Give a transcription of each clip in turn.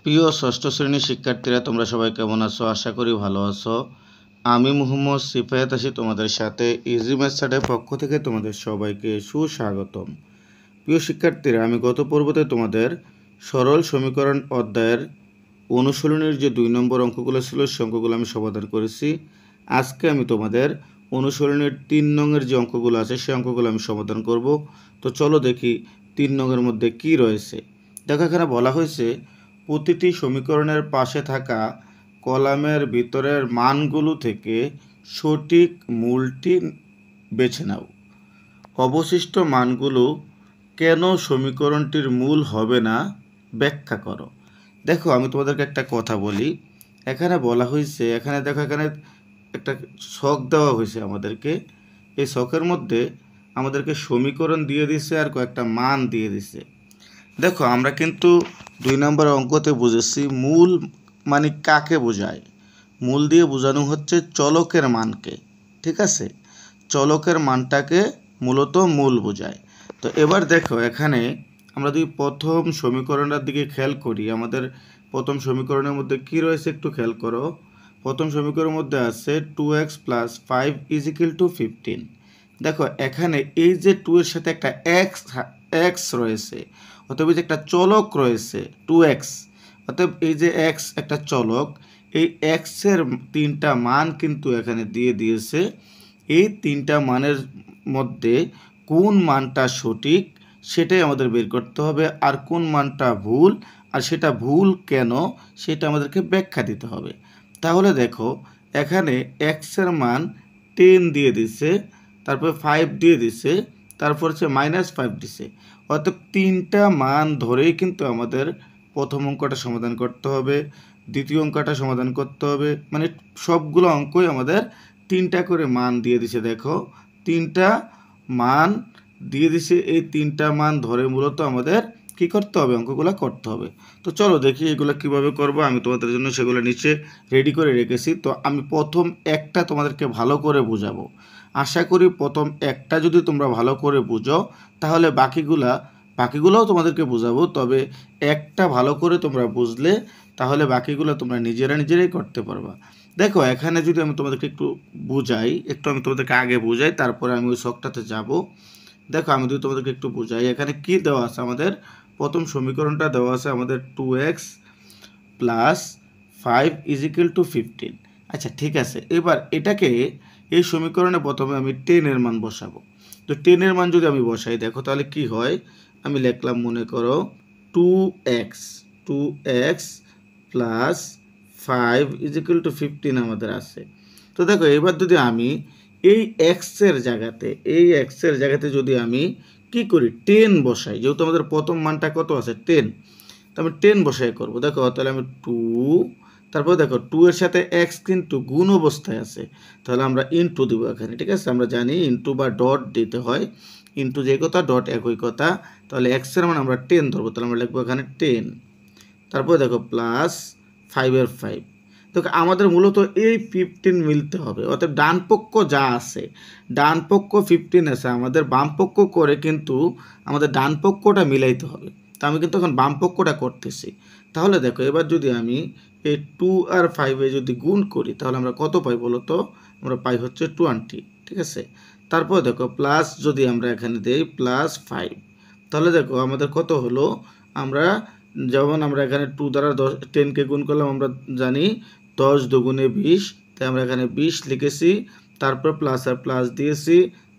প্রিয় ষষ্ঠ শ্রেণীর শিক্ষার্থীরা তোমরা সবাই কেমন আছো? আশা করি ভালো আছো। আমি মোহাম্মদ সিফায়াত আছি তোমাদের সাথে। ইজি ম্যাথ স্যারের পক্ষ থেকে তোমাদের সবাইকে সুস্বাগতম। প্রিয় শিক্ষার্থীরা, আমি গত পর্বতে তোমাদের সরল সমীকরণ অধ্যায়ের অনুশীলনীর যে 2 নম্বর অঙ্কগুলো ছিল সে অঙ্কগুলো আমি সমাধান করেছি। আজকে আমি তোমাদের অনুশীলনীর 3 নংয়ের যে অঙ্কগুলো আছে সেই অঙ্কগুলো আমি সমাধান করব। তো চলো দেখি 3 নংয়ের মধ্যে কি রয়েছে। দেখো, এখানে বলা হয়েছে প্রতিটি সমীকরণের পাশে থাকা কলামের ভিতরের মানগুলো থেকে সঠিক মূলটি বেছে নাও। অবশিষ্ট মানগুলো কেন সমীকরণটির মূল হবে না ব্যাখ্যা করো। দেখো, আমি তোমাদেরকে একটা কথা বলি। এখানে বলা হয়েছে, এখানে দেখো, এখানে একটা ছক দেওয়া হয়েছে আমাদেরকে। এই ছকের মধ্যে আমাদেরকে সমীকরণ দিয়ে দিছে আর কয়েকটা মান দিয়ে দিছে। দেখো, আমরা কিন্তু 2 নম্বর অঙ্কতে বুঝেছি মূল মানে কাকে বোঝায়। মূল দিয়ে বোঝানো হচ্ছে চলকের মানকে। ঠিক আছে, চলকের মানটাকে মূলত মূল বোঝায়। তো এবার দেখো, এখানে আমরা যদি প্রথম সমীকরণটার দিকে খেয়াল করি, আমাদের প্রথম সমীকরণের মধ্যে কি রয়েছে একটু খেয়াল করো। প্রথম সমীকরণের মধ্যে আছে 2x + 5 = 15। দেখো, এখানে এই যে 2 এর সাথে একটা x রয়েছে, অতএব যে একটা চলক রয়েছে 2x, অতএব এই যে x একটা চলক, এই x এর 3টা মান কিন্তু এখানে দিয়ে দিয়েছে। এই 3টা মানের মধ্যে কোন মানটা সঠিক সেটাই আমাদের বের করতে হবে, আর কোন মানটা ভুল আর সেটা ভুল কেন সেটা আমাদেরকে ব্যাখ্যা দিতে হবে। তাহলে দেখো, এখানে x এর মান 10 দিয়ে দিছে, তারপর 5 দিয়ে দিছে, তারপর হচ্ছে -5 দিছে। অর্থাৎ 3টা মান ধরেই কিন্তু আমাদের প্রথম অঙ্কটা সমাধান করতে হবে, দ্বিতীয় অঙ্কটা সমাধান করতে হবে। মানে সবগুলো অঙ্কই আমাদের 3টা করে মান দিয়ে দিছে। দেখো, 3টা মান দিয়ে দিছে। এই 3টা মান ধরে মূলত আমাদের কি করতে হবে, অঙ্কগুলো করতে হবে। তো চলো দেখি এগুলো কিভাবে করব। আমি তোমাদের জন্য সেগুলো নিচে রেডি করে রেখেছি। তো আমি প্রথম একটা তোমাদেরকে ভালো করে বোঝাবো। আশা করি প্রথম একটা যদি তোমরা ভালো করে বুঝো তাহলে বাকিগুলোও তোমাদেরকে বোঝাবো। তবে একটা ভালো করে তোমরা বুঝলে তাহলে বাকিগুলো তোমরা নিজেরাই করতে পারবা। দেখো, এখানে যদি আমি তোমাদেরকে একটু বুঝাই, আমি তোমাদেরকে আগে বুঝাই, তারপরে আমি ওই ছকটাতে যাব। দেখো, আমি যদি তোমাদেরকে একটু বুঝাই, এখানে কি দেওয়া আছে, আমাদের প্রথম সমীকরণটা দেওয়া আছে আমাদের 2x + 5 = 15। আচ্ছা, ঠিক আছে। এবার এটাকে এই সমীকরণে প্রথমে আমি 10 এর মান বসাবো। তো 10 এর মান যদি আমি বসাই, দেখো তাহলে কি হয়। আমি লিখলাম, মনে করো 2x + 5 = 15 আমাদের আছে। তো দেখো, এবার যদি আমি এই x এর জায়গাতে যদি আমি কি করি, 10 বসাই, যেহেতু আমাদের প্রথম মানটা কত আছে 10, তো আমি 10 বসাই করব। দেখো, তাহলে আমি 2, তারপর দেখো 2 এর সাথে x কিন্তু গুণ অবস্থায় আছে, তাহলে আমরা ইনটু দিব এখানে। ঠিক আছে, আমরা জানি ইনটু বা ডট দিতে হয়। ইনটু যে কথা, ডট একই কথা। তাহলে x এর মান আমরা 10 ধরবো, তাহলে আমরা লিখবো এখানে 10। তারপর দেখো +5 এর 5। তো আমাদের মূলত এই 15 মিলতে হবে। অর্থাৎ ডান পক্ষ যা আছে, ডান পক্ষ 15 আছে, আমাদের বাম পক্ষ করে কিন্তু আমাদের ডান পক্ষটা মিলাইতে হবে। তো আমি কিন্তু এখন বাম পক্ষটা করতেছি। তাহলে দেখো, এবার যদি আমি এই 2 আর 5 যদি গুণ করি তাহলে আমরা কত পাই বলো তো? আমরা পাই হচ্ছে 20। ঠিক আছে, তারপর দেখো প্লাস যদি আমরা এখানে দেই +5, তাহলে দেখো আমাদের কত হলো। যেমন আমরা এখানে 2 দ্বারা 10কে গুণ করলাম, আমরা জানি 10 দুগুণে 20, তাই আমরা এখানে 20 লিখেছি। তারপর প্লাস আর প্লাস দিয়েছি,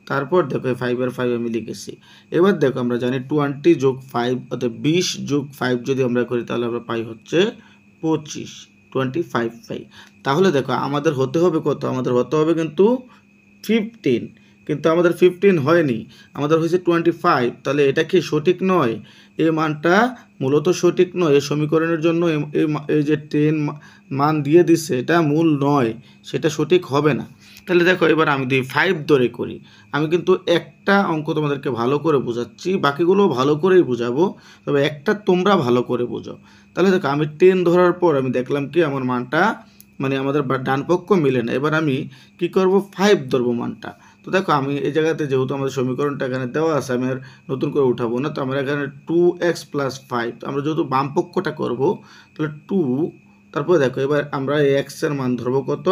তারপর দেখো 5 আর 5 আমি লিখেছি। এবার দেখো, আমরা জানি 20 + 5 অর্থাৎ 20 + 5 যদি আমরা করি তাহলে আমরা পাই হচ্ছে 25, 25 পাই। তাহলে দেখো, আমাদের হতে হবে কত, আমাদের হতে হবে কিন্তু 15, কিন্তু আমাদের 15 হয়নি, আমাদের হয়েছে 25। তাহলে এটা কি সঠিক নয়? এই মানটা মূলত সঠিক নয়। এই সমীকরণের জন্য এই যে 10 মান দিয়ে দিচ্ছে এটা মূল নয়, সেটা সঠিক হবে না। তাহলে দেখো, এবার আমি যদি 5 ধরে করি, আমি কিন্তু একটা অঙ্ক তোমাদেরকে ভালো করে বোঝাচ্ছি, বাকিগুলো ভালো করেই বোঝাবো, তবে একটা তোমরা ভালো করে বোঝো। তাহলে দেখো, আমি 10 ধরার পর আমি দেখলাম কি আমাদের ডান পক্ষ মিলে না। এবার আমি কি করব, 5 ধরবো মানটা। তো দেখো আমি এই জায়গাতে যেহেতু আমাদের সমীকরণটা এখানে দেওয়া আছে, আমি আর নতুন করে উঠাবো না। তো আমরা এখানে 2x + 5, আমরা যেহেতু বাম পক্ষটা করবো তাহলে 2, তারপরে দেখো এবার আমরা এই x এর মান ধরবো কত,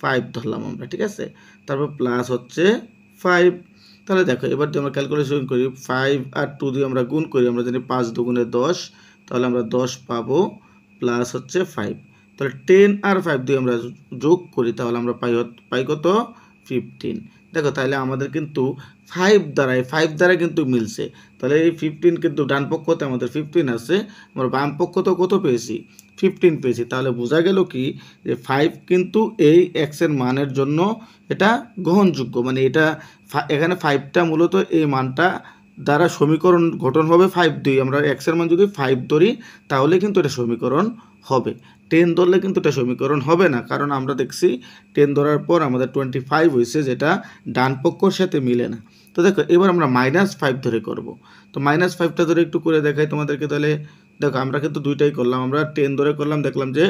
5 ধরলাম আমরা, ঠিক আছে। তারপর প্লাস হচ্ছে 5। তাহলে দেখো এবার যদি আমরা ক্যালকুলেশন করি 5 আর 2 দিয়ে আমরা গুণ করি, আমরা জানি 5 দুগুণে 10, তাহলে আমরা 10 পাবো, প্লাস হচ্ছে 5। তাহলে 10 আর 5 দিয়ে আমরা যোগ করি, তাহলে আমরা পাই কত, 15। দেখো তাহলে আমাদের কিন্তু 5 দ্বারাই কিন্তু মিলছে। তাহলে এই 15 কিন্তু ডান পক্ষতে আমাদের 15 আছে, আমরা বাম পক্ষতে কত পেয়েছি, 15 পেয়েছি। তাহলে বোঝা গেল কি যে 5 কিন্তু এই x এর মানের জন্য এটা গ্রহণযোগ্য, মানে এটা এখানে 5টা মূলত এই মানটা দ্বারা সমীকরণ গঠন হবে 5 দিয়ে। আমরা x এর মান যদি 5 ধরি তাহলে কিন্তু এটা সমীকরণ হবে, 10 ধরলে কিন্তু এটা সমীকরণ হবে না, কারণ আমরা দেখছি 10 ধরার পর আমাদের 25 হয়েছে, যেটা ডান পক্ষর সাথে মিলে না। তো দেখো এবার আমরা -5 ধরে করব। তো -5টা ধরে একটু করে দেখাই তোমাদেরকে। তাহলে দেখো আমরা কিন্তু দুইটাই করলাম, আমরা 10 ধরে করলাম, দেখলাম যে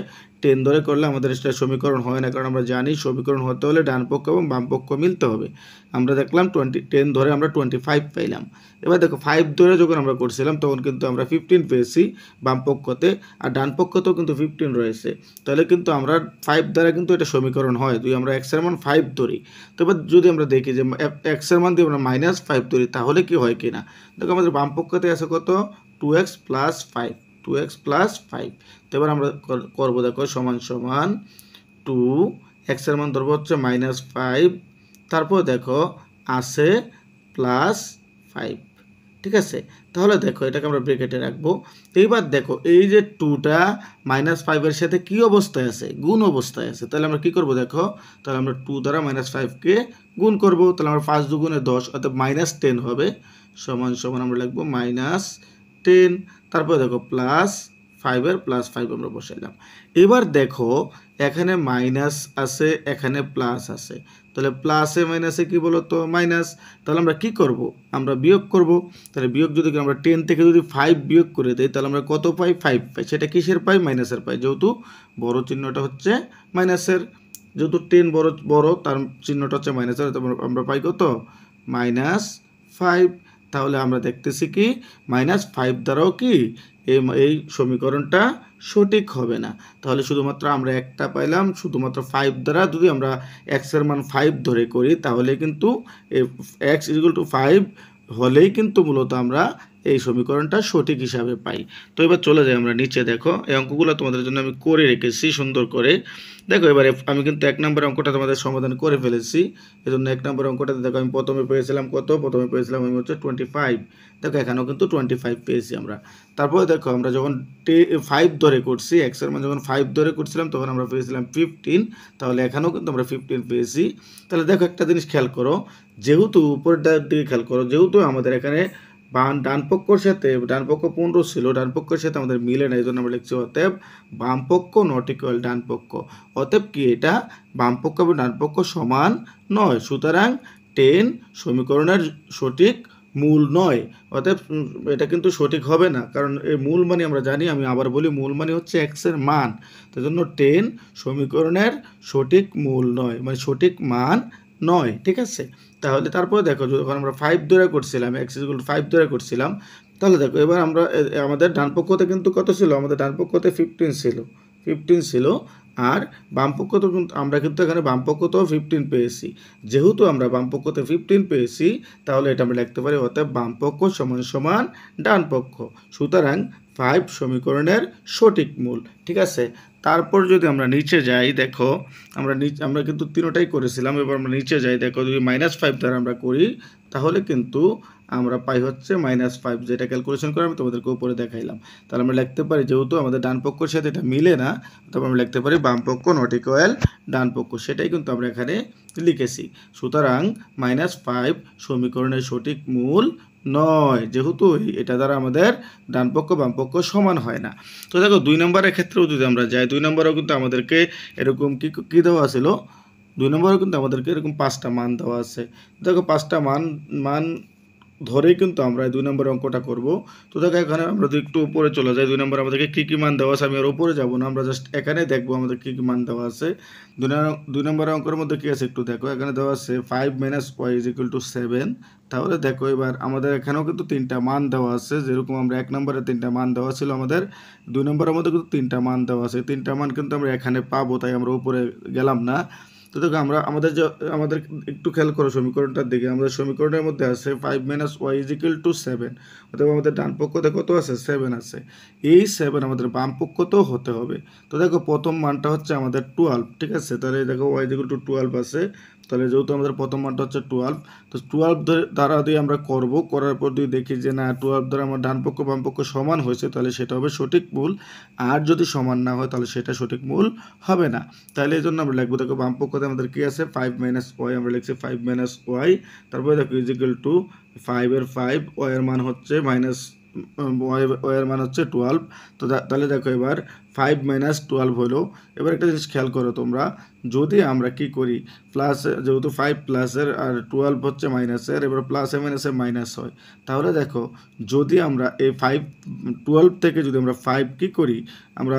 10 ধরে করলে আমাদের এটা সমীকরণ হয় না, কারণ আমরা জানি সমীকরণ হতে হলে ডান পক্ষ এবং বাম পক্ষ মিলতে হবে। আমরা দেখলাম 10 ধরে আমরা 25 পাইলাম। এবার দেখো 5 ধরে যখন আমরা করছিলাম তখন কিন্তু আমরা 15 পেয়েছি বাম পক্ষতে, আর ডান পক্ষতেও কিন্তু 15 রয়েছে। তাহলে কিন্তু আমরা 5 দ্বারা কিন্তু এটা সমীকরণ হয়, যদি আমরা x এর মান 5 ধরি। তো এবার যদি আমরা দেখি যে x এর মান দিয়ে আমরা -5 ধরি তাহলে কি হয় কিনা। দেখো আমাদের বাম পক্ষতে আছে কত, 2x + 5, 2x + 5। তো এবার আমরা করবো, দেখো সমান সমান 2, x এর মান ধরবো হচ্ছে -5, তারপর দেখো আছে +5, ঠিক আছে। তাহলে দেখো এটাকে আমরা ব্র্যাকেটে রাখবো। তো এইবার দেখো এই যে 2টা -5 এর সাথে কি অবস্থায় আছে, গুণ অবস্থায় আছে। তাহলে আমরা কি করব, দেখো তাহলে আমরা 2 দ্বারা -5কে গুণ করব, তাহলে আমরা 5 দুগুণে 10, অর্থাৎ -10 হবে, সমান সমান আমরা লিখবো -10। তারপর দেখো +5 এর +5 আমরা বসাইলাম। এবার দেখো এখানে মাইনাস আছে, এখানে প্লাস আছে, তাহলে প্লাসে মাইনাসে কি বলতো, মাইনাস। তাহলে আমরা কি করব, আমরা বিয়োগ করব। তাহলে বিয়োগ যদি আমরা 10 থেকে যদি 5 বিয়োগ করে দেই তাহলে আমরা কত পাই, 5 পাই। সেটা কিসের পাই, মাইনাসের পাই, যেহেতু বড় চিহ্নটা হচ্ছে মাইনাসের, যেহেতু 10 বড় তার চিহ্নটা হচ্ছে মাইনাসের, আমরা পাই কত, -5। তাহলে আমরা দেখতেছি কি -5 দ্বারাও কি এই সমীকরণটা সঠিক হবে না। তাহলে শুধুমাত্র আমরা একটা পাইলাম, শুধুমাত্র 5 দ্বারা যদি আমরা x এর মান 5 ধরে করি তাহলে কিন্তু x = 5 হলেই কিন্তু মূলত আমরা এই সমীকরণটা সঠিক হিসাবে পাই। তো এবার চলে যাই আমরা নিচে। দেখো এই অঙ্কগুলো তোমাদের জন্য আমি করে রেখেছি সুন্দর করে। দেখো এবারে আমি কিন্তু 1 নম্বর অঙ্কটা তোমাদের সমাধান করে ফেলেছি। এজন্য 1 নম্বর অঙ্কটাতে দেখো আমি প্রথমে পেয়েছিলাম কত, প্রথমে পেয়েছিলাম আমি হচ্ছে 25। দেখো এখানেও কিন্তু 25 পেয়েছি আমরা। তারপরে দেখো আমরা যখন 5 ধরে করছি, x এর মান যখন 5 ধরে করছিলাম তখন আমরা পেয়েছিলাম 15, তাহলে এখানেও কিন্তু আমরা 15 পেয়েছি। তাহলে দেখো একটা জিনিস খেয়াল করো, যেহেতু উপরের দিকে খেয়াল করো, যেহেতু আমাদের এখানে ডান পক্ষের সাথে, ডান পক্ষ 15 ছিল, ডান পক্ষের সাথে আমাদের মিলে না, এই জন্য আমরা লিখছি অতএব বাম পক্ষ নট ইকুয়াল ডান পক্ষ। অতএব কি এটা বাম পক্ষ এবং ডান পক্ষ সমান নয়, সুতরাং 10 সমীকরণের সঠিক মূল নয়। অতএব এটা কিন্তু সঠিক হবে না, কারণ এই মূল মানে আমরা জানি, আমি আবার বলি মূল মানে হচ্ছে x এর মান। তাই জন্য 10 সমীকরণের সঠিক মূল নয়, মানে সঠিক মান নয়, ঠিক আছে। তাহলে তারপরে দেখো যখন আমরা 5 ধরে করছিলাম, x = 5 ধরে করছিলাম, তাহলে দেখো এবার আমরা আমাদের ডান পক্ষতে কিন্তু কত ছিল, আমাদের ডান পক্ষতে 15 ছিল, আর বাম পক্ষতেও কিন্তু আমরা কিন্তু এখানে বাম পক্ষতেও 15 পেয়েছি। যেহেতু আমরা বাম পক্ষতে 15 পেয়েছি তাহলে এটা আমরা লিখতে পারি অতএব বাম পক্ষ সমান সমান ডান পক্ষ, সুতরাং 5 সমীকরণের সঠিক মূল, ঠিক আছে। তারপর যদি আমরা নিচে যাই, দেখো আমরা কিন্তু তিনটাই করেছিলাম। এবার আমরা নিচে যাই, দেখো যদি -5 দ্বারা আমরা করি তাহলে কিন্তু আমরা পাই হচ্ছে -5, যেটা ক্যালকুলেশন করে আমি তোমাদেরকে উপরে দেখাইলাম। তাহলে আমরা লিখতে পারি, যেহেতু আমাদের ডান পক্ষের সাথে এটা মিলে না, তারপর আমরা লিখতে পারি বাম পক্ষ নট ইকুয়াল ডান পক্ষ, সেটাই কিন্তু আমরা এখানে লিখেছি। সুতরাং -5 সমীকরণের সঠিক মূল নয়, যেহেতু এটা দ্বারা আমাদের ডান পক্ষ বাম পক্ষ সমান হয় না। তো দেখো 2 নম্বরের ক্ষেত্রেও যদি আমরা যাই, 2 নম্বরেও কিন্তু আমাদেরকে এরকম কি দেওয়া ছিল, 2 নম্বরেও কিন্তু আমাদেরকে এরকম 5টা মান দেওয়া আছে। দেখো 5টা মান ধরেই কিন্তু আমরা এই 2 নম্বর অঙ্কটা করব। তো দেখো এখানে আমরা যদি একটু উপরে চলে যাই, 2 নম্বরে আমাদেরকে কী মান দেওয়া আছে, আমি আর উপরে যাব না, আমরা জাস্ট এখানে দেখব আমাদের কী মান দেওয়া আছে। 2 নম্বর অঙ্কের মধ্যে কী আছে একটু দেখো, এখানে দেওয়া আছে 5 - y = 7। তাহলে দেখো এবার আমাদের এখানেও কিন্তু 3টা মান দেওয়া আছে, যেরকম আমরা 1 নম্বরে 3টা মান দেওয়া ছিল, আমাদের 2 নম্বরের মধ্যে কিন্তু 3টা মান দেওয়া আছে। 3টা মান কিন্তু আমরা এখানে পাবো, তাই আমরা উপরে গেলাম না। তো দেখো আমরা আমাদের একটু খেয়াল করো সমীকরণটার দিকে, আমাদের সমীকরণের মধ্যে আছে 5 - y = 7, অথবা আমাদের ডান পক্ষতে কত আছে, 7 আছে। এই 7 আমাদের বাম পক্ষতেও হতে হবে। তো দেখো প্রথম মানটা হচ্ছে আমাদের 12, ঠিক আছে, তাহলে দেখো y = 12 আছে, তাহলে যেহেতু আমাদের প্রথম মানটা হচ্ছে 12, তো 12 দ্বারা দিয়ে আমরা করার পর যদি দেখি যে না 12 দ্বারা আমার ডান পক্ষ বাম পক্ষ সমান হয়েছে, তাহলে সেটা হবে সঠিক মূল। আর যদি সমান না হয় তাহলে সেটা সঠিক মূল হবে না। তাহলে এই জন্য আমরা লিখবো, দেখো বাম পক্ষতে আমাদের কি আছে 5 - y, আমরা লিখছি 5 - y, তারপরে দেখো = 5 এর 5, y এর মান হচ্ছে y এর মান হচ্ছে 12। তো তাহলে দেখো এবার 5 - 12 হলো। এবার একটা জিনিস খেয়াল করো তোমরা, যদি আমরা কি করি প্লাস, যেহেতু 5 প্লাসের আর 12 হচ্ছে মাইনাসের, এবার প্লাসে মাইনাসে মাইনাস হয়, তাহলে দেখো যদি আমরা এই 12 থেকে যদি আমরা 5 কি করি, আমরা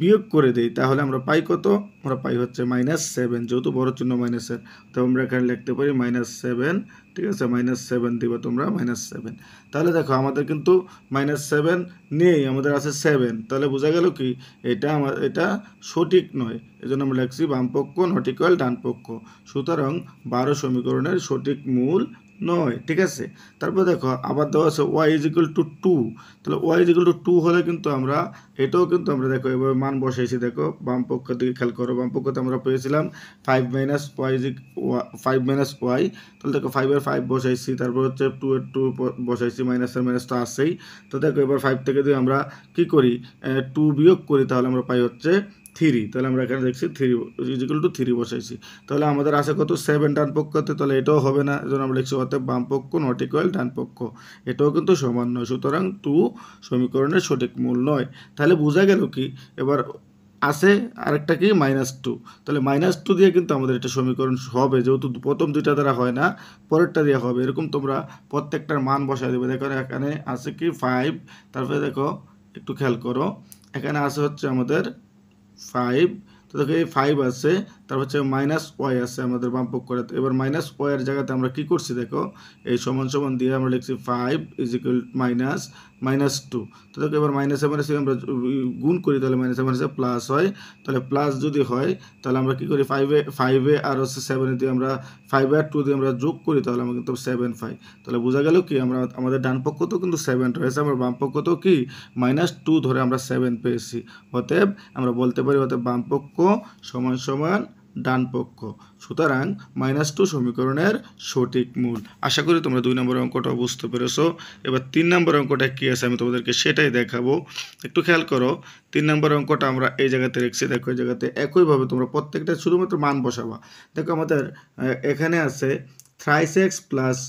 বিয়োগ করে দিই, তাহলে আমরা পাই কত, আমরা পাই হচ্ছে -7, যেহেতু বড় চিহ্ন মাইনাসের, তো আমরা এখানে লিখতে পারি -7, ঠিক আছে, -7 দিবে তোমরা, -7। তাহলে দেখো আমাদের কিন্তু -7 নেই, আমাদের আছে 7, তাহলে বোঝা গেল কি এটা সঠিক নয়। এজন্য আমরা লিখছি বাম পক্ষ নট ইকুয়াল ডান পক্ষ, সুতরাং 12 সমীকরণের সঠিক মূল নয়, ঠিক আছে। তারপর দেখো আবার দেওয়া আছে y = 2, তাহলে y = 2 হলে কিন্তু আমরা এটাও কিন্তু আমরা দেখো এভাবে মান বসাইছি, দেখো বাম পক্ষ দিকে খেয়াল করো, বাম পক্ষতে আমরা পেয়েছিলাম 5 - y, তাহলে দেখো 5 এর 5 বসাইছি, তারপর হচ্ছে 2 এর 2 বসাইছি, মাইনাসের মাইনাস তো আসছেই। তো দেখো এবার 5 থেকে যদি আমরা কি করি 2 বিয়োগ করি, তাহলে আমরা পাই হচ্ছে 3, তাহলে আমরা এখানে দেখছি 3 = 3 বসাইছি। তাহলে আমাদের আছে কত 7 ডান পক্ষতে, তাহলে এটাও হবে না, এজন্য আমরা লিখছি অতএব বাম পক্ষ নট ইকুয়াল ডান পক্ষ, এটাও কিন্তু সমান নয়, সুতরাং 2 সমীকরণের সঠিক মূল নয়। তাহলে বোঝা গেল কি, এবার আছে আরেকটা কি -2, তাহলে -2 দিয়ে কিন্তু আমাদের এটা সমীকরণ হবে, যেহেতু প্রথম দুইটা দ্বারা হয় না, পরেরটা দিয়ে হবে। এরকম তোমরা প্রত্যেকটার মান বসায় দেবে। দেখো এখানে আছে কি 5, তারপরে দেখো একটু খেয়াল করো, এখানে আছে হচ্ছে আমাদের 5, তো দেখো এই 5 আছে, তারপর হচ্ছে -y আছে আমাদের বাম পক্ষে। এবার -y এর জায়গাতে আমরা কি করছি, দেখো এই সমান সমান দিয়ে আমরা লিখছি 5 - -2। তো দেখো এবার মাইনাসে মাইনাসে আমরা গুণ করি, তাহলে মাইনাসে মাইনাসে প্লাস হয়, তাহলে প্লাস যদি হয় তাহলে আমরা কি করি 5 আর হচ্ছে 7 দিয়ে আমরা 5 আর 2 দিয়ে আমরা যোগ করি, তাহলে আমরা কিন্তু 7 পাই। তাহলে বোঝা গেল কি আমাদের ডান পক্ষতেও কিন্তু 7 রয়েছে, আমরা বাম পক্ষতেও কি -2 ধরে আমরা 7 পেয়েছি। অতএব আমরা বলতে পারি অতএব বাম পক্ষ সমান সমান ডান পক্ষ, সুতরাং -2 সমীকরণের সঠিক মূল। আশা করি তোমরা 2 নম্বর অঙ্কটা বুঝতে পেরেছো। এবার 3 নম্বর অঙ্কটা কি আছে আমি তোমাদেরকে সেটাই দেখাবো। একটু খেয়াল করো, 3 নম্বর অঙ্কটা আমরা এই জায়গাতে রেখেছি, দেখো এই জায়গাতে একইভাবে তোমরা প্রত্যেকটা শুধুমাত্র মান বসাবা। দেখো আমাদের এখানে আছে 3x +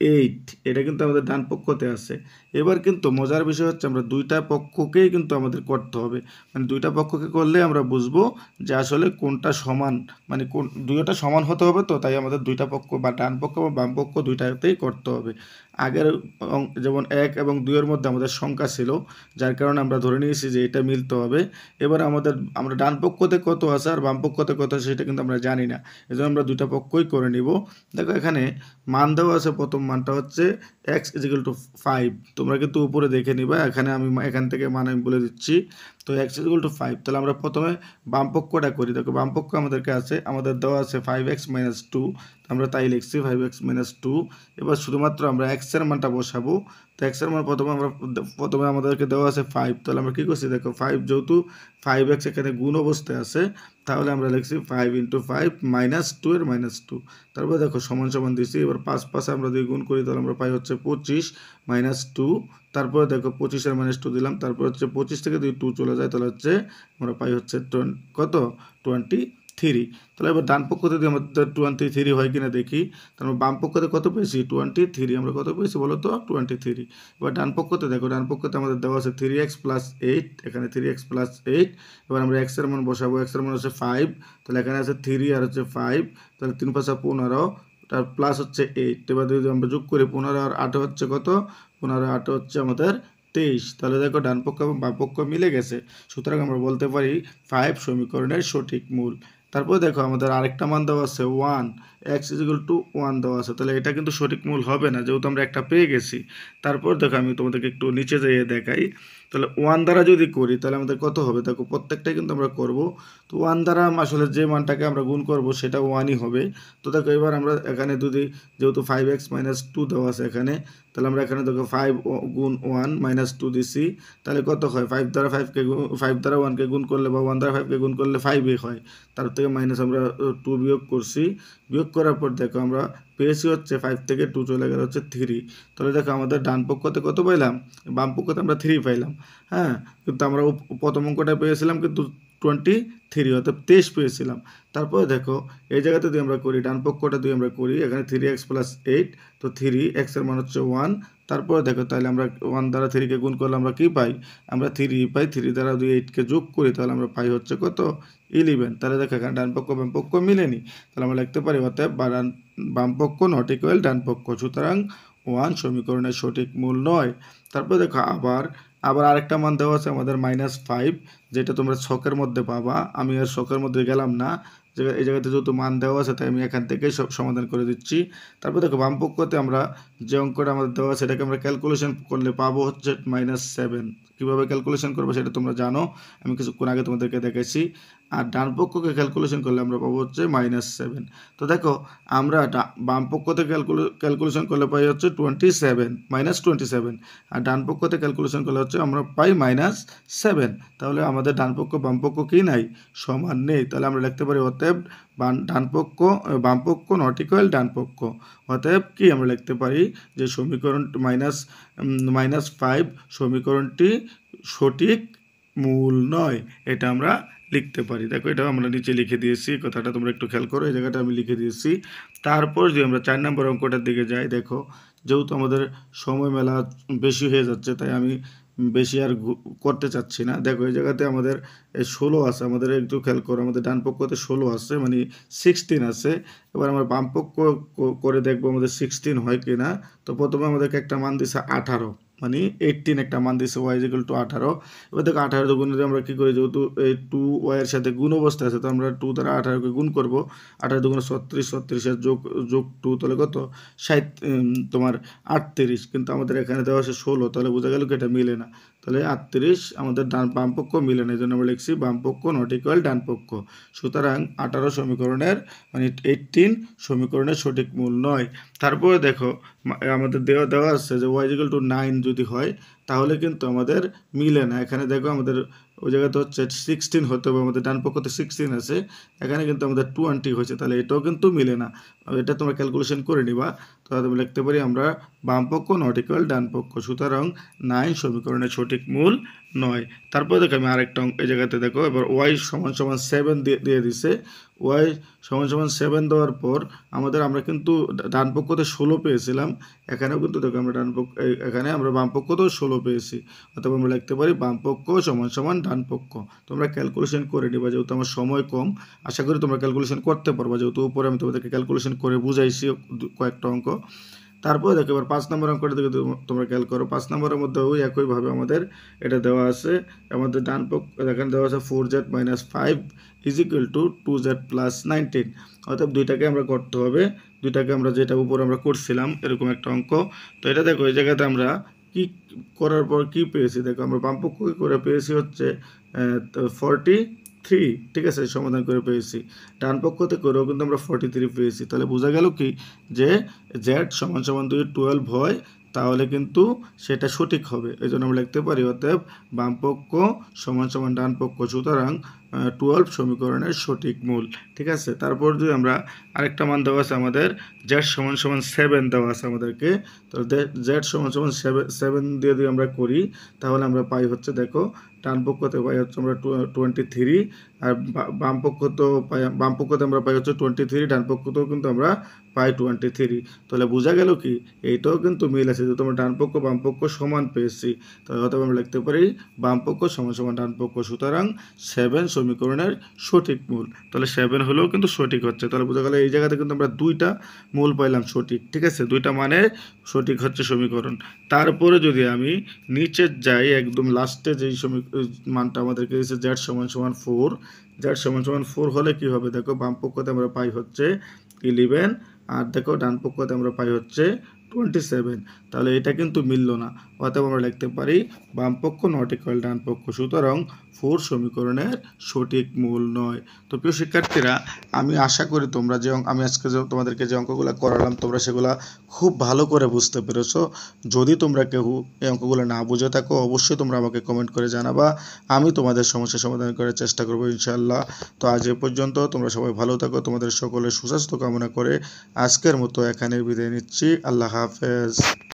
8, এটা কিন্তু আমাদের ডান পক্ষতে আছে। এবার কিন্তু মজার বিষয় হচ্ছে আমরা দুইটা পক্ষকেই কিন্তু আমাদের করতে হবে, মানে দুইটা পক্ষকে করলে আমরা বুঝবো যে আসলে কোনটা সমান, মানে কোন দুইটা সমান হতে হবে, তো তাই আমাদের দুইটা পক্ষ বা ডান পক্ষ বা বাম পক্ষ দুইটাতেই করতে হবে। আগের যেমন 1 এবং 2 এর মধ্যে আমাদের সংখ্যা ছিল, যার কারণে আমরা ধরে নিয়েছি যে এটা মিলতে হবে। এবার আমরা ডান পক্ষতে কত আছে আর বাম পক্ষতে কত আছে সেটা কিন্তু আমরা জানি না, এজন্য আমরা দুইটা পক্ষই করে নিব। দেখো এখানে মান দেওয়া আছে, প্রথম মানটা হচ্ছে x = 5, তোমরা কিন্তু উপরে দেখে নিবা, এখানে আমি এখান থেকে মান আমি বলে দিচ্ছি। তো x = 5, তাহলে আমরা প্রথমে বাম পক্ষটা করি। দেখো বাম পক্ষ আমাদেরকে আছে, আমাদের দেওয়া আছে 5x - 2, আমরা তাই লিখছি 5x - 2। এবার শুধুমাত্র আমরা x এর মানটা বসাবো। তো x এর মান প্রথমে আমাদেরকে দেওয়া আছে 5, তাহলে আমরা কী করছি, দেখো 5 যেহেতু 5x এখানে গুণ অবস্থায় আছে, তাহলে আমরা লিখছি 5 × 5 -2 এর -2। তারপর দেখো সমান সমান দিছি, এবার 5 5 আমরা যদি গুণ করি তাহলে আমরা পাই হচ্ছে 25 - 2। তারপরে দেখো 25 এর -2 দিলাম, তারপর হচ্ছে 25 থেকে যদি 2 চলে যায় তাহলে হচ্ছে আমরা পাই হচ্ছে কত 23। তাহলে এবার ডান পক্ষতে যদি আমাদের 23 হয় কিনা দেখি, তারপর বাম পক্ষতে কত পেয়েছি 23, আমরা কত পেয়েছি বলো তো 23। এবার ডান পক্ষতে দেখো, ডান পক্ষতে আমাদের দেওয়া আছে 3x + 8, এখানে 3x + 8। এবার আমরা x এর মান বসাবো, x এর মান হচ্ছে 5, তাহলে এখানে আছে 3 আর হচ্ছে 5, তাহলে 3 × 5 = 15, তার প্লাস হচ্ছে 8, এবার যদি আমরা যোগ করি 15 আর 8 হচ্ছে কত, 15 8 হচ্ছে আমাদের 23। তাহলে দেখো ডান পক্ষ এবং বাম পক্ষ মিলে গেছে, সুতরাং আমরা বলতে পারি 5 সমীকরণের সঠিক মূল। তারপর দেখো আমাদের আরেকটা মান দেওয়া আছে 1, x=1 দেওয়া আছে, তাহলে এটা কিন্তু সঠিক মূল হবে না, যেহেতু আমরা একটা পেয়ে গেছি। তারপর দেখো আমি তোমাদেরকে একটু নিচে যেয়ে দেখাই, তাহলে 1 দ্বারা যদি করি তাহলে আমাদের কত হবে, দেখো প্রত্যেকটাই কিন্তু আমরা করব। তো 1 দ্বারা আসলে যে মানটাকে আমরা গুণ করব সেটা 1ই হবে। তো দেখো এবার আমরা এখানে যদি, যেহেতু 5x - 2 দেওয়া আছে এখানে, তাহলে আমরা এখানে দেখো 5 গুণ 1 - 2 দিছি, তাহলে কত হয়, 5 দ্বারা 5 দ্বারা 1কে গুণ করলে বা 1 দ্বারা 5কে গুণ করলে 5ই হয়, তার থেকে মাইনাস আমরা 2 বিয়োগ করছি। বিয়োগ করার পর দেখো আমরা পেয়েছি হচ্ছে 5 থেকে 2 চলে গেল হচ্ছে 3। তাহলে দেখো আমাদের ডান পক্ষতে কত পাইলাম, বাম পক্ষতে আমরা 3 পাইলাম। হ্যাঁ, কিন্তু আমরা প্রথম অঙ্কটা পেয়েছিলাম কিন্তু 23, অর্থাৎ 23 পেয়েছিলাম। তারপরে দেখো এই জায়গাতে যদি আমরা করি, ডান পক্ষটা যদি আমরা করি, এখানে 3x + 8, তো 3x এর মান হচ্ছে 1। তারপরে দেখো তাহলে আমরা 1 দ্বারা 3কে গুণ করলে আমরা কি পাই, আমরা 3 পাই। 3 দ্বারা যদি 8কে যোগ করি তাহলে আমরা পাই হচ্ছে কত, 11। তাহলে দেখো এখানে ডান পক্ষ বাম পক্ষ মিলেনি, তাহলে আমরা লিখতে পারি অতএব বাম পক্ষ নট ইকুয়াল ডান পক্ষ, সুতরাং 1 সমীকরণের সঠিক মূল নয়। তারপর দেখো আবার আরেকটা মান দেওয়া আছে আমাদের -5, যেটা তোমরা ছকের মধ্যে পাবা। আমি আর ছকের মধ্যে গেলাম না, এই জায়গাতে যেহেতু মান দেওয়া আছে তাই আমি এখান থেকেই সব সমাধান করে দিচ্ছি। তারপর দেখো বাম পক্ষতে আমরা যে অঙ্কটা আমাদের দেওয়া আছে সেটাকে আমরা ক্যালকুলেশন করলে পাবো হচ্ছে -7। কীভাবে ক্যালকুলেশন করবো সেটা তোমরা জানো, আমি কিছুক্ষণ আগে তোমাদেরকে দেখেছি। আর ডান পক্ষকে ক্যালকুলেশন করলে আমরা পাবো হচ্ছে -7। তো দেখো আমরা বাম পক্ষতে ক্যালকুলেশন করলে পাই হচ্ছে 27, -27, আর ডান পক্ষতে ক্যালকুলেশন করলে হচ্ছে আমরা পাই -7। তাহলে আমাদের ডান পক্ষ বাম পক্ষ কি নাই, সমান নেই। তাহলে আমরা লিখতে পারি অতএব বাম পক্ষ নট ইকুয়াল ডান পক্ষ। অতএব কি আমরা লিখতে পারি যে সমীকরণ -5 সমীকরণটি সঠিক মূল নয়, এটা আমরা লিখতে পারি। দেখো এটা আমরা নিচে লিখে দিয়েছি, কথাটা তোমরা একটু খেয়াল করো, এই জায়গাটা আমি লিখে দিয়েছি। তারপর যদি আমরা 4 নম্বর অঙ্কটার দিকে যাই, দেখো যেহেতু আমাদের সময় মেলা বেশি হয়ে যাচ্ছে তাই আমি বেশি আর করতে চাচ্ছি না। দেখো এই জায়গাতে আমাদের 16 আছে, আমাদের একটু খেয়াল করো, আমাদের ডান পক্ষতে 16 আছে, মানে 16 আছে। এবার আমরা বাম পক্ষ করে দেখবো আমাদের 16 হয় কি না। তো প্রথমে আমাদেরকে একটা মান দিছে 18, মানে 18 একটা মান দিছে y=18। এবার দেখো 18 গুণ যদি আমরা কী করি, যেহেতু এই 2y এর সাথে গুণ অবস্থায় আছে, তো আমরা 2 দ্বারা 18কে গুণ করবো। 18 দুগুণে 36, 36 এর যোগ 2, তাহলে কত, 38। কিন্তু আমাদের এখানে দেওয়া আছে 16, তাহলে বোঝা গেল কি এটা মিলে না। তাহলে 38 আমাদের বাম পক্ষ মিলে না, এই জন্য আমরা লিখছি বাম পক্ষ নট ইকুয়াল ডান পক্ষ। সুতরাং 18 সমীকরণের মানে 18 সমীকরণের সঠিক মূল নয়। তারপরে দেখো আমাদের দেওয়া আছে যে y=9 যদি হয় তাহলে কিন্তু আমাদের মিলে না। এখানে দেখো আমাদের ওই জায়গাতে হচ্ছে 16 হতে হবে, আমাদের ডান পক্ষতে 16 আছে, এখানে কিন্তু আমাদের 20 হয়েছে, তাহলে এটাও কিন্তু মিলে না। এটা তোমরা ক্যালকুলেশন করে নিবা। তাহলে আমরা লিখতে পারি আমরা বাম পক্ষ নট ইকুয়াল ডান পক্ষ, সুতরাং 9 সমীকরণের সঠিক মূল নয়। তারপরে দেখো আমি আরেকটা এই জায়গাতে দেখো, এবার y=7 দিয়ে দিছে। y=7 দেওয়ার পর আমরা কিন্তু ডান পক্ষতে 16 পেয়েছিলাম, এখানেও কিন্তু দেখো আমরা এখানে আমরা বাম পক্ষতেও 16 পেয়েছি। অথবা আমরা লিখতে পারি বাম পক্ষ = ডান পক্ষ। তোমরা ক্যালকুলেশন করে নিবা, যেহেতু আমার সময় কম, আশা করি তোমরা ক্যালকুলেশন করতে পারবা, যেহেতু উপরে আমি তোমাদেরকে ক্যালকুলেশন করে বুঝাইছি কয়েকটা অঙ্ক। তারপরে দেখো এবার 5 নম্বর অঙ্কটা দেখে তোমরা খেয়াল করো, 5 নম্বরের মধ্যেও একইভাবে আমাদের এটা দেওয়া আছে। আমাদের ডান পক্ষ এখানে দেওয়া আছে 4z - 5 = 2z + 19। অর্থাৎ দুইটাকে আমরা করতে হবে, দুইটাকে আমরা যেটা উপরে আমরা করছিলাম এরকম একটা অঙ্ক। তো এটা দেখো এই জায়গাতে আমরা কি করার পর কি পেয়েছি, দেখো আমরা বাম পক্ষকে করে পেয়েছি হচ্ছে 43, ঠিক আছে, সমাধান করে পেয়েছি। ডান পক্ষতে করেও কিন্তু আমরা 43 পেয়েছি। তাহলে বোঝা গেল কি যে z = যদি 12 হয় তাহলে কিন্তু সেটা সঠিক হবে, এই জন্য আমরা লিখতে পারি অতএব বাম পক্ষ = ডান পক্ষ, সুতরাং 12 সমীকরণের সঠিক মূল, ঠিক আছে। তারপর যদি আমরা আরেকটা মান দেওয়া আছে আমাদের z = 7 দেওয়া আছে আমাদেরকে, তাহলে z = 7 দিয়ে যদি আমরা করি তাহলে আমরা পাই হচ্ছে দেখো ডান পক্ষতে পাই হচ্ছে আমরা 23, আর বাম পক্ষতে আমরা পাই হচ্ছে 23, ডান পক্ষতেও কিন্তু আমরা পাই 23। তাহলে বোঝা গেল কি এইটাও কিন্তু মিল আছে, যেহেতু আমরা ডান পক্ষ বাম পক্ষ সমান পেয়েছি, তাহলে অতএব আমরা লিখতে পারি বাম পক্ষ সমান সমান ডান পক্ষ। সুতরাং 7 সমীকরণের সঠিক মূল। তাহলে 7 হলেও কিন্তু সঠিক হচ্ছে। তাহলে বোঝা গেল এই জায়গাতে কিন্তু আমরা 2টা মূল পাইলাম সঠিক, ঠিক আছে, 2টা মানে সঠিক হচ্ছে সমীকরণ। তারপরে যদি আমি নিচে যাই, একদম লাস্টে যেই মানটা আমাদেরকে দিয়েছে z সমান সমান 4, z সমান সমান 4 হলে কি হবে দেখো, বাম পক্ষতে আমরা পাই হচ্ছে 11, আর দেখো ডান পক্ষতে আমরা পাই হচ্ছে 27। তাহলে এটা কিন্তু মিলল না, অতএব আমরা লিখতে পারি বাম পক্ষ নট ইকুয়াল ডান পক্ষ। সুতরাং 4 সমীকরণের সঠিক মূল নয়। তো প্রিয় শিক্ষার্থীরা, আমি আশা করি তোমরা আমি আজকে তোমাদেরকে যে অঙ্কগুলো করালাম তোমরা সেগুলো খুব ভালো করে বুঝতে পেরেছো। যদি তোমরা কেউ এই অঙ্কগুলো না বুঝে থাকো অবশ্যই তোমরা আমাকে কমেন্ট করে জানাবা, আমি তোমাদের সমস্যা সমাধান করার চেষ্টা করবো ইনশাআল্লাহ। তো আজ এ পর্যন্ত, তোমরা সবাই ভালো থাকো, তোমাদের সকলের সুস্বাস্থ্য কামনা করে আজকের মতো এখানে বিদায় নিচ্ছি। আল্লাহ হাফেজ।